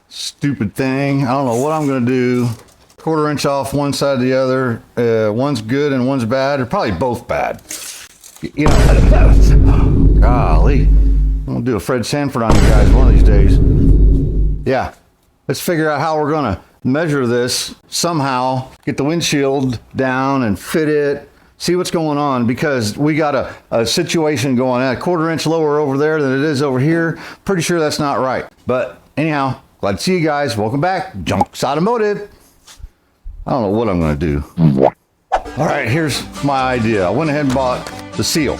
stupid thing. I don't know what I'm gonna do. 1/4 inch off one side of the other. One's good and one's bad. They're probably both bad. You know, golly. I'm gonna do a Fred Sanford on you guys one of these days. Yeah, let's figure out how we're gonna measure this somehow, get the windshield down and fit it, see what's going on, because we got a situation going on, 1/4 inch lower over there than it is over here. Pretty sure that's not right. But anyhow, glad to see you guys. Welcome back, Junks Automotive. I don't know what I'm gonna do. All right, here's my idea. I went ahead and bought the seal.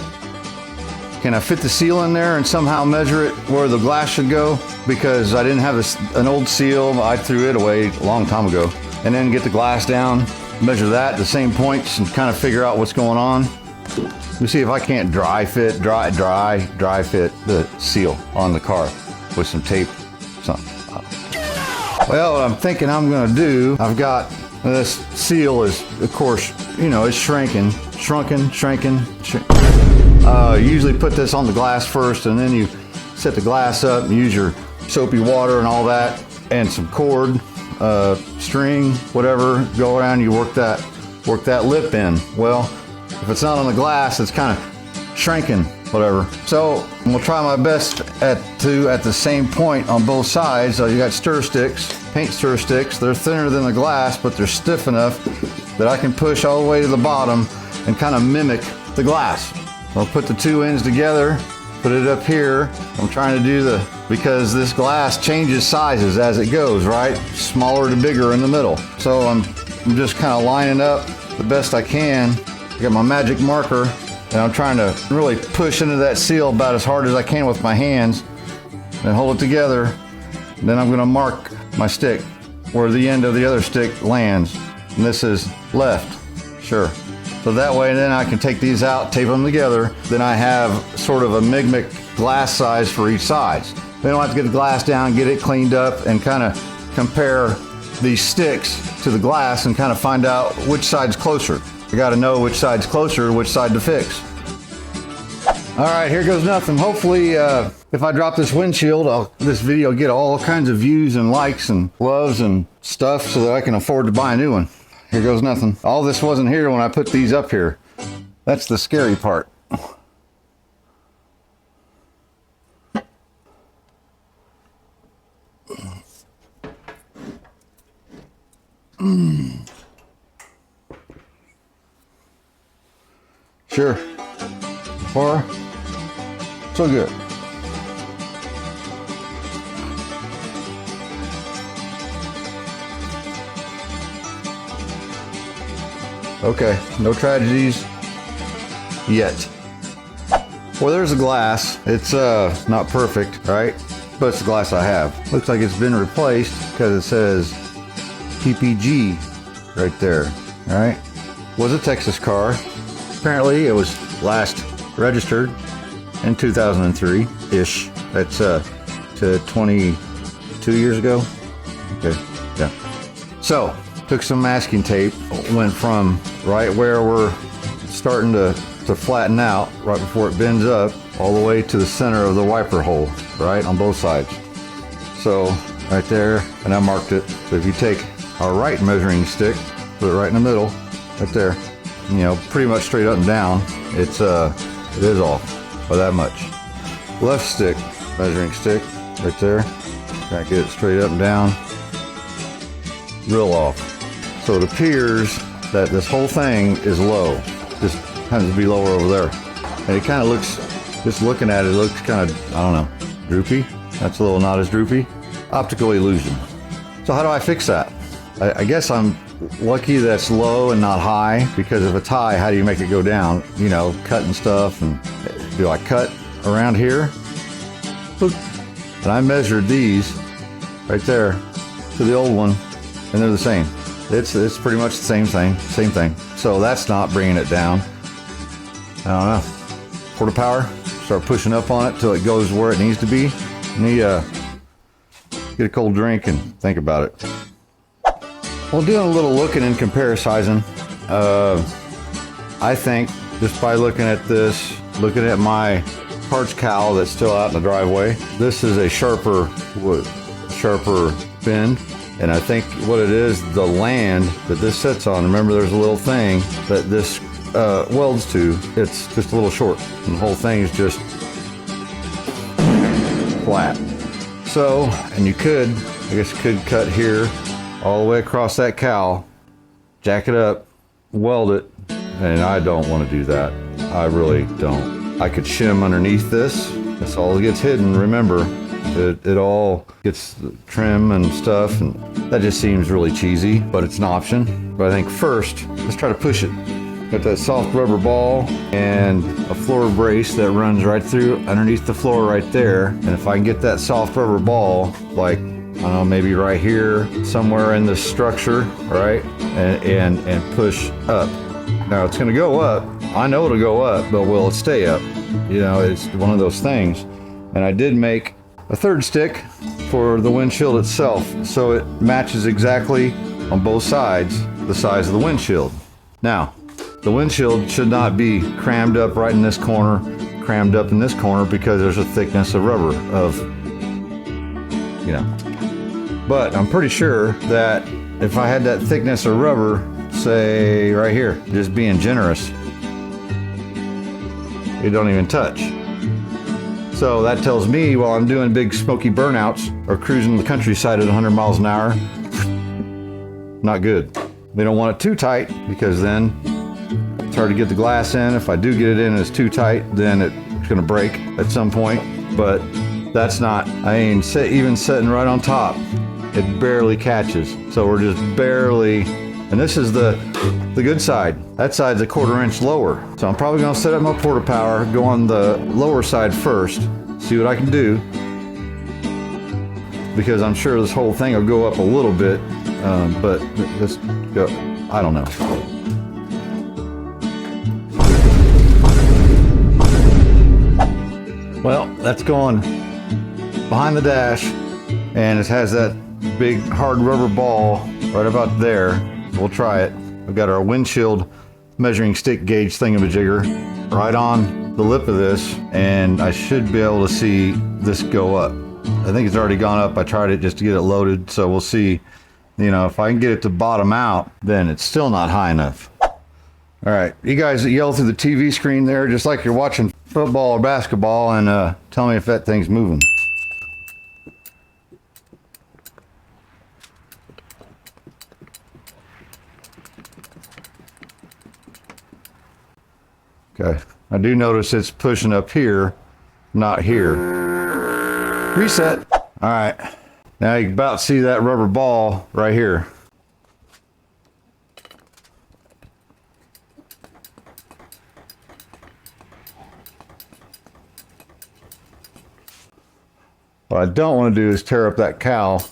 Can I fit the seal in there and somehow measure it where the glass should go? Because I didn't have an old seal. I threw it away a long time ago. And then get the glass down, measure that, the same points, and kind of figure out what's going on. Let me see if I can't dry fit the seal on the car with some tape, something. Well, what I'm thinking I'm gonna do, I've got this seal is, of course, you know, it's shrinking. Usually put this on the glass first, and then you set the glass up and use your soapy water and all that, and some cord, string, whatever, go around, you work that lip in. Well, if it's not on the glass, it's kind of shrinking, whatever. So I'm gonna try my best at the same point on both sides. So you got stir sticks, paint stir sticks. They're thinner than the glass, but they're stiff enough that I can push all the way to the bottom and kind of mimic the glass. I'll put the two ends together, put it up here. I'm trying to do because this glass changes sizes as it goes, right? Smaller to bigger in the middle. So I'm just kind of lining up the best I can. I got my magic marker, and I'm trying to really push into that seal about as hard as I can with my hands and hold it together. And then I'm gonna mark my stick where the end of the other stick lands. And this is left, sure. So that way then I can take these out, tape them together. Then I have sort of a mimic glass size for each side. Then I'll have to get the glass down, get it cleaned up, and kind of compare these sticks to the glass and kind of find out which side's closer. I got to know which side's closer, which side to fix. All right, here goes nothing. Hopefully, if I drop this windshield, this video will get all kinds of views and likes and loves and stuff so that I can afford to buy a new one. Here goes nothing. All this wasn't here when I put these up here. That's the scary part. Sure. Far, so good. Okay, no tragedies yet. Well, there's a glass. It's not perfect, right? But it's the glass I have. Looks like it's been replaced because it says PPG right there, all right? Was a Texas car. Apparently it was last registered in 2003-ish. That's to 22 years ago. Okay, yeah. So, took some masking tape, went from right where we're starting to flatten out, right before it bends up, all the way to the center of the wiper hole, right, on both sides. So, right there, and I marked it. So if you take our right measuring stick, put it right in the middle, right there, you know, pretty much straight up and down, it is off by that much. Left stick, measuring stick, right there, try to get it straight up and down, real off. So it appears that this whole thing is low. Just happens to be lower over there. And it kind of looks, just looking at it, it looks kind of, I don't know, droopy. That's a little not as droopy. Optical illusion. So how do I fix that? I guess I'm lucky that it's low and not high, because if it's high, how do you make it go down? You know, cutting stuff. And do I cut around here? And I measured these right there to the old one, and they're the same. It's pretty much the same thing. So that's not bringing it down. I don't know. Quarter power, start pushing up on it till it goes where it needs to be. Get a cold drink and think about it. Well, doing a little looking and comparison, I think just by looking at this, looking at my parts cowl that's still out in the driveway, this is a sharper wood, sharper bend. And I think what it is, the land that this sits on, remember there's a little thing that this welds to, it's just a little short. And the whole thing is just flat. So, and you could, I guess you could cut here all the way across that cowl, jack it up, weld it, and I don't want to do that. I really don't. I could shim underneath this. This all gets hidden, remember. It all gets trim and stuff, and that just seems really cheesy, but it's an option. But I think first, let's try to push it. Got that soft rubber ball and a floor brace that runs right through underneath the floor right there. And if I can get that soft rubber ball, like, I don't know, maybe right here, somewhere in this structure, right? And push up. Now it's gonna go up. I know it'll go up, but will it stay up? You know, it's one of those things. And I did make a third stick for the windshield itself, so it matches exactly on both sides the size of the windshield. Now, the windshield should not be crammed up right in this corner, crammed up in this corner, because there's a thickness of rubber of, you know. But I'm pretty sure that if I had that thickness of rubber, say right here, just being generous, it don't even touch. So that tells me while I'm doing big smoky burnouts or cruising the countryside at 100 miles an hour, not good. They don't want it too tight, because then it's hard to get the glass in. If I do get it in and it's too tight, then it's gonna break at some point. But that's not, I ain't even sitting right on top. It barely catches. So we're just barely, and this is the good side. That side's a 1/4 inch lower. So I'm probably gonna set up my porta power, go on the lower side first, see what I can do. Because I'm sure this whole thing will go up a little bit, but let's go, I don't know. Well, that's going behind the dash, and it has that big hard rubber ball right about there. We'll try it. We've got our windshield measuring stick gauge thingamajigger right on the lip of this, and I should be able to see this go up. I think it's already gone up. I tried it just to get it loaded, so we'll see. You know, if I can get it to bottom out, then it's still not high enough. All right, you guys that yell through the TV screen there, just like you're watching football or basketball, and tell me if that thing's moving. Okay, I do notice it's pushing up here, not here. Reset. All right, now you can about see that rubber ball right here. What I don't want to do is tear up that cowl.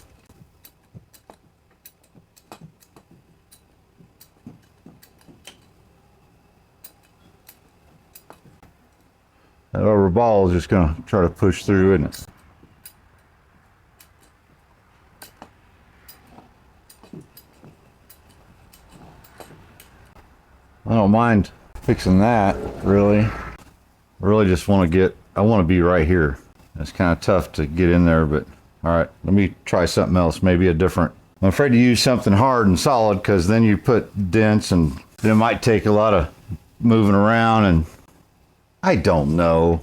That rubber ball is just going to try to push through, isn't it? I don't mind fixing that, really. I really just want to get, I want to be right here. It's kind of tough to get in there, but all right, let me try something else, maybe a different. I'm afraid to use something hard and solid, because then you put dents and it might take a lot of moving around, and I don't know.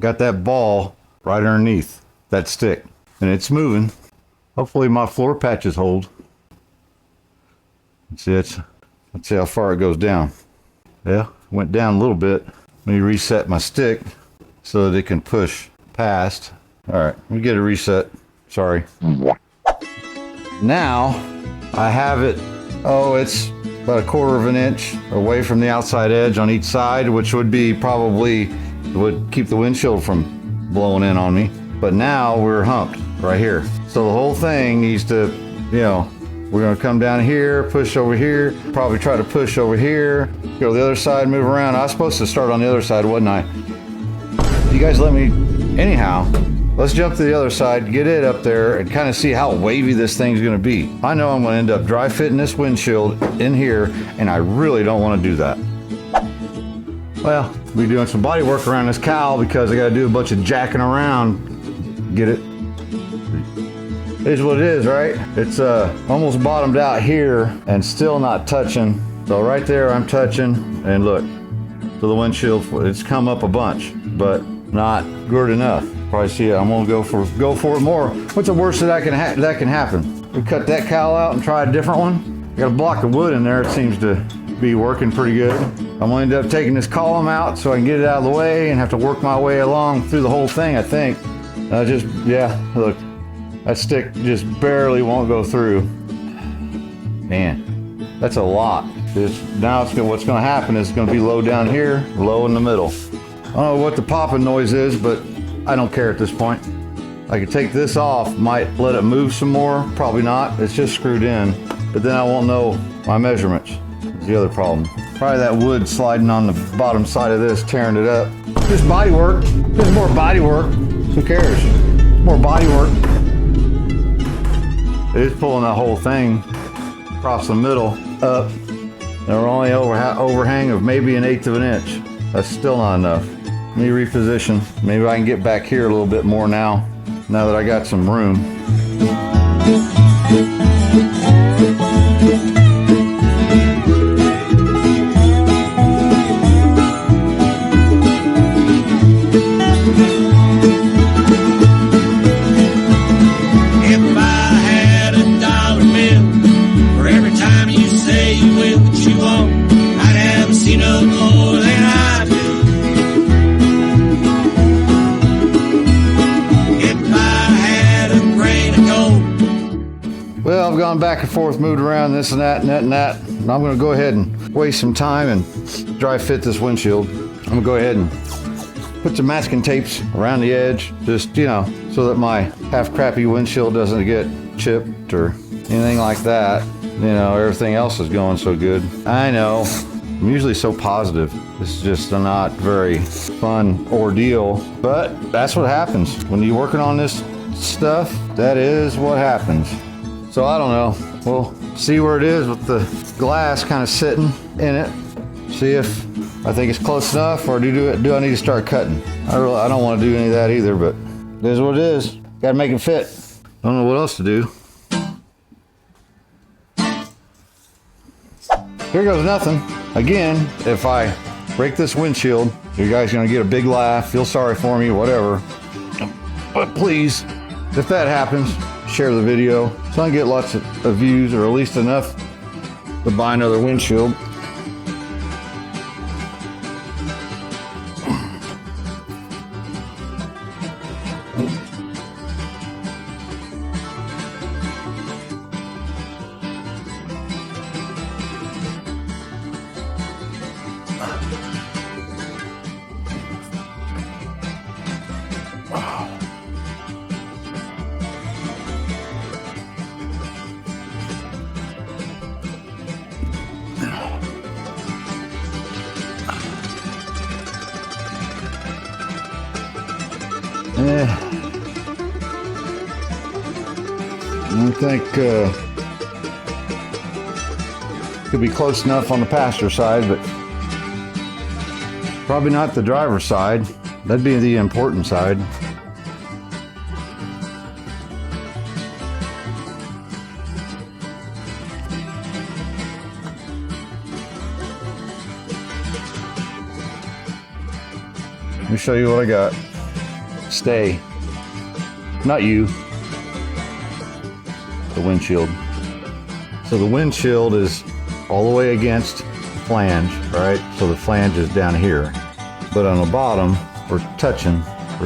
Got that ball right underneath that stick, and it's moving. Hopefully my floor patches hold. Let's see how far it goes down. Yeah, went down a little bit. Let me reset my stick so that it can push past. All right, let me get a reset. Sorry. Now I have it, oh, it's about 1/4 inch away from the outside edge on each side, which would be probably, would keep the windshield from blowing in on me. But now we're humped right here. So the whole thing needs to, you know, we're gonna come down here, push over here, probably try to push over here, go to the other side, move around. I was supposed to start on the other side, wasn't I? You guys let me, anyhow, let's jump to the other side, get it up there, and kind of see how wavy this thing's gonna be. I know I'm gonna end up dry fitting this windshield in here, and I really don't wanna do that. Well, we're doing some body work around this cowl because I gotta do a bunch of jacking around. Get it? it is what it is, right? It's almost bottomed out here and still not touching. So right there I'm touching, and look, to the windshield, it's come up a bunch, but not good enough. Probably see it. I'm gonna go for it more. What's the worst that can happen? We cut that cowl out and try a different one. Got a block of wood in there. It seems to be working pretty good. I'm gonna end up taking this column out so I can get it out of the way and have to work my way along through the whole thing, I think. Yeah, look, that stick just barely won't go through. Man, that's a lot. What's gonna happen is it's gonna be low down here, low in the middle. I don't know what the popping noise is, but I don't care at this point. I could take this off, might let it move some more, probably not. It's just screwed in, but then I won't know my measurements. That's the other problem. Probably that wood sliding on the bottom side of this, tearing it up. Just body work, just more body work. Who cares? More body work. It is pulling that whole thing across the middle up. And we're only overhang of maybe 1/8 of an inch. That's still not enough. Let me reposition. Maybe I can get back here a little bit more now that I got some room. Well, I've gone back and forth, moved around this and that and that and that. And I'm going to go ahead and waste some time and dry fit this windshield. I'm going to go ahead and put some masking tapes around the edge, just, so that my half crappy windshield doesn't get chipped or anything like that. Everything else is going so good. I know, I'm usually so positive. This is just a not very fun ordeal, but that's what happens. When you're working on this stuff, that is what happens. So I don't know, we'll see where it is with the glass kind of sitting in it. See if I think it's close enough, or do I need to start cutting? I don't want to do any of that either, but it is what it is. Got to make it fit. Don't know what else to do. Here goes nothing. Again, if I break this windshield, you guys are gonna get a big laugh, feel sorry for me, whatever. But please, if that happens, share the video so I can get lots of views, or at least enough to buy another windshield. I think could be close enough on the passenger side, but probably not the driver's side. That'd be the important side. Let me show you what I got. Stay. Not you. The windshield. So the windshield is all the way against the flange, right? So the flange is down here. But on the bottom, we're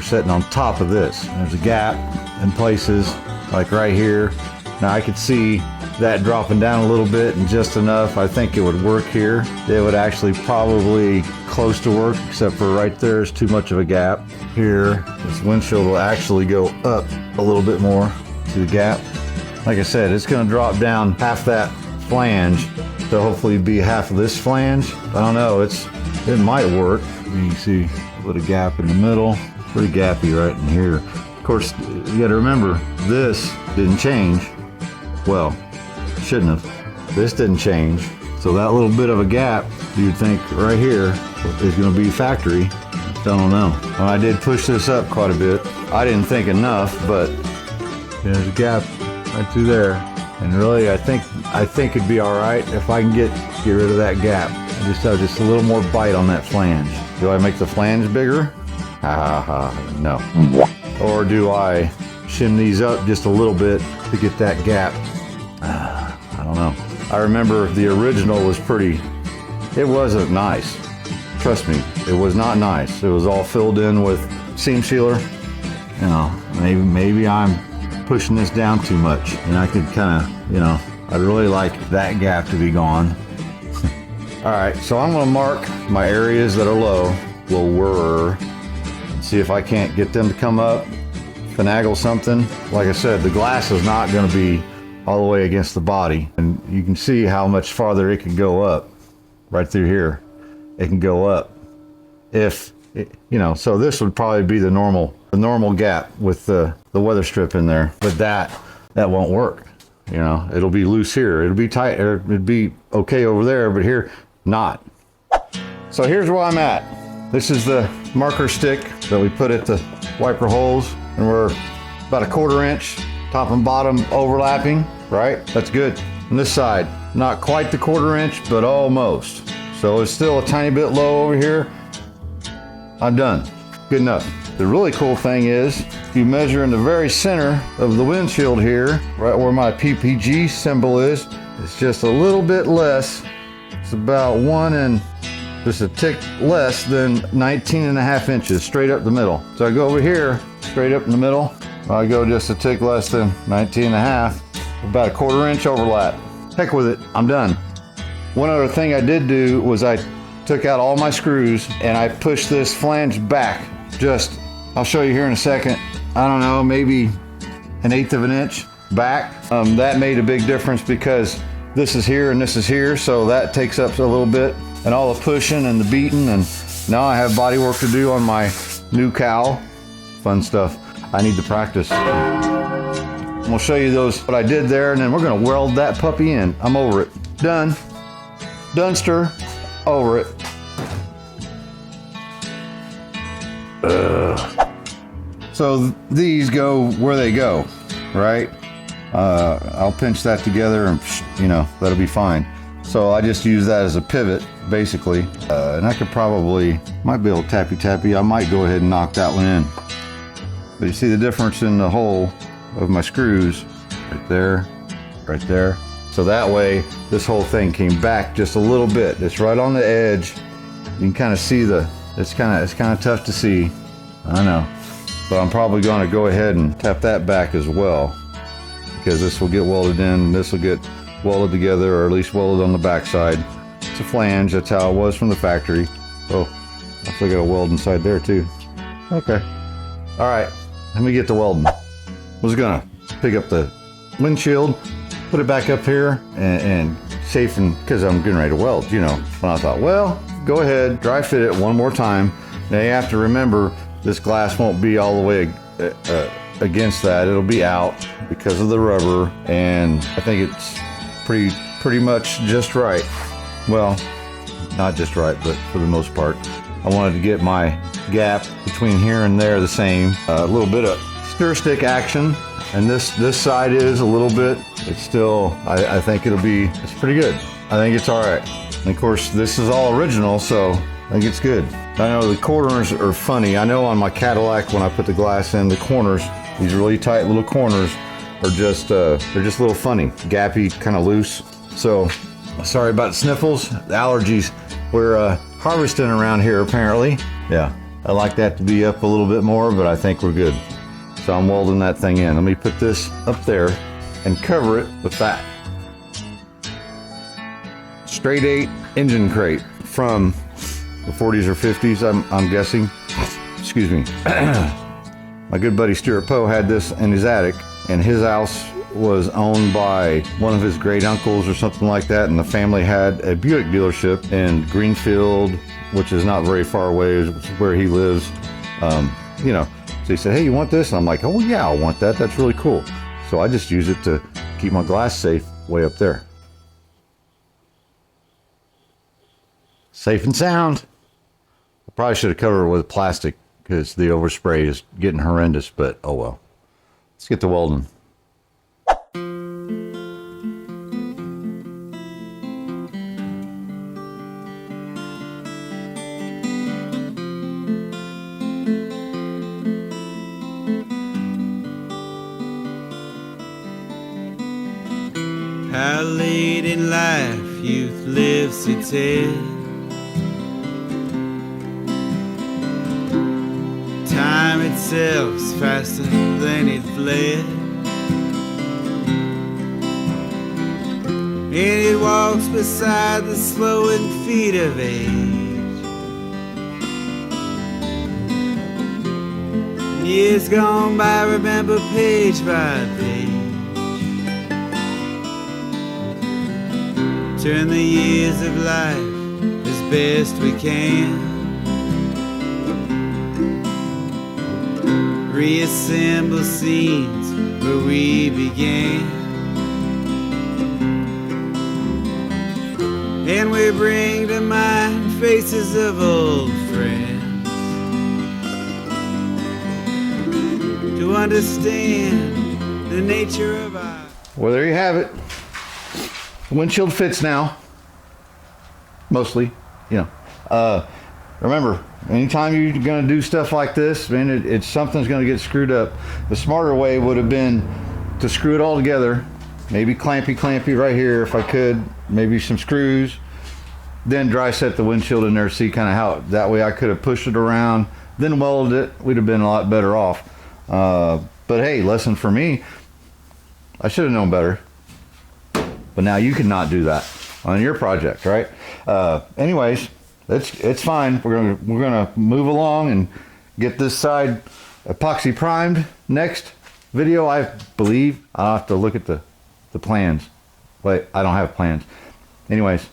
sitting on top of this. There's a gap in places, like right here. Now I could see that dropping down a little bit and just enough. I think it would work here. It would actually probably close to work, except for right there is too much of a gap. Here, this windshield will actually go up a little bit more to the gap. Like I said, it's gonna drop down half that flange, so hopefully be half of this flange. I don't know, it might work. You can see a little gap in the middle, pretty gappy right in here. Of course, you gotta remember, this didn't change. Well, shouldn't have. This didn't change. So that little bit of a gap, you'd think right here is gonna be factory. I don't know. Well, I did push this up quite a bit. I didn't think enough, but There's a gap right through there. And really, I think it'd be all right if I can get rid of that gap. I just have just a little more bite on that flange. Do I make the flange bigger? No. Or do I shim these up just a little bit to get that gap? I don't know. I remember the original was it wasn't nice. Trust me, it was not nice. It was all filled in with seam sealer. You know, maybe I'm pushing this down too much, and I could kind of, you know, I'd really like that gap to be gone. All right, so I'm gonna mark my areas that are low, and see if I can't get them to come up, finagle something. Like I said, the glass is not gonna be all the way against the body, and you can see how much farther it can go up. Right through here, it can go up. You know, so this would probably be the normal gap with the weather strip in there, but that won't work. You know, it'll be loose here, it'll be tight, or it'd be okay over there, but here, not. So here's where I'm at. This is the marker stick that we put at the wiper holes, and we're about a 1/4 inch, top and bottom overlapping, right? That's good. On this side, not quite the 1/4 inch, but almost. So it's still a tiny bit low over here. I'm done. Good enough. The really cool thing is, if you measure in the very center of the windshield here, right where my PPG symbol is, it's just a little bit less. It's about just a tick less than 19.5 inches straight up the middle. So I go over here, straight up in the middle. I go just a tick less than 19.5, about a 1/4 inch overlap. Heck with it, I'm done. One other thing I did do was I took out all my screws and I pushed this flange back. I'll show you here in a second. I don't know, maybe 1/8 of an inch back. That made a big difference because this is here and this is here, so that takes up a little bit. And all the pushing and the beating, and now I have body work to do on my new cowl. Fun stuff. I need to practice. I'm gonna show you what I did there, and then we're gonna weld that puppy in. I'm over it. Done. Dunster. Over it. So these go where they go, right? I'll pinch that together and, you know, that'll be fine. So I just use that as a pivot, basically. And I could might be able to tappy. I might go ahead and knock that one in. But you see the difference in the hole of my screws? Right there, right there. So that way, this whole thing came back just a little bit. It's right on the edge. You can kind of see it's kind of tough to see. I know. But I'm probably going to go ahead and tap that back as well, because this will get welded in, this will get welded together, or at least welded on the back side. It's a flange, that's how it was from the factory. Oh, I still got a weld inside there too. Okay. All right, let me get to welding. I was gonna pick up the windshield, put it back up here, and chafing, because I'm getting ready to weld, you know. And I thought, well, go ahead, dry fit it one more time. Now you have to remember, this glass won't be all the way against that. It'll be out because of the rubber, and I think it's pretty much just right. Well, not just right, but for the most part. I wanted to get my gap between here and there the same. A little bit of stir stick action, and this side is a little bit. It's still, I think it's pretty good. I think it's all right. And of course, this is all original, so I think it's good. I know the corners are funny. I know on my Cadillac, when I put the glass in, the corners, these really tight little corners, are just they're just a little funny, gappy, kind of loose. So sorry about the sniffles, the allergies. We're harvesting around here apparently. Yeah, I like that to be up a little bit more, but I think we're good. So I'm welding that thing in. Let me put this up there and cover it with that. Straight 8 engine crate from the 40s or 50s, I'm guessing. Excuse me. My good buddy Stuart Poe had this in his attic, and his house was owned by one of his great uncles or something like that, and the family had a Buick dealership in Greenfield, which is not very far away, which is where he lives. You know, so he said, hey, you want this? And I'm like, oh yeah, I want that. That's really cool. So I just use it to keep my glass safe way up there. Safe and sound. I probably should have covered it with plastic because the overspray is getting horrendous, but oh well. Let's get to welding. How late in life youth lives its head. Time itself's faster than it fled, and it walks beside the slowing feet of age. Years gone by, remember page by page. Turn the years of life as best we can. Reassemble scenes where we began. And we bring to mind faces of old friends, to understand the nature of our... Well, there you have it. The windshield fits now. Mostly, you know. Remember, anytime you're going to do stuff like this, man, it's something's going to get screwed up. The smarter way would have been to screw it all together. Maybe clampy right here if I could. Maybe some screws. Then dry set the windshield in there, see kind of how, that way I could have pushed it around, then welded it. We'd have been a lot better off. But hey, lesson for me, I should have known better. But now you cannot do that on your project, right? Anyways, it's fine. We're gonna move along and get this side epoxy primed. Next video, I believe. I'll have to look at the plans. Wait, I don't have plans. Anyways,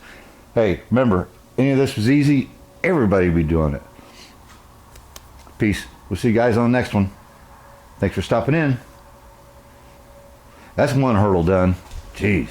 hey, remember, any of this was easy, everybody would be doing it. Peace. We'll see you guys on the next one. Thanks for stopping in. That's one hurdle done. Jeez.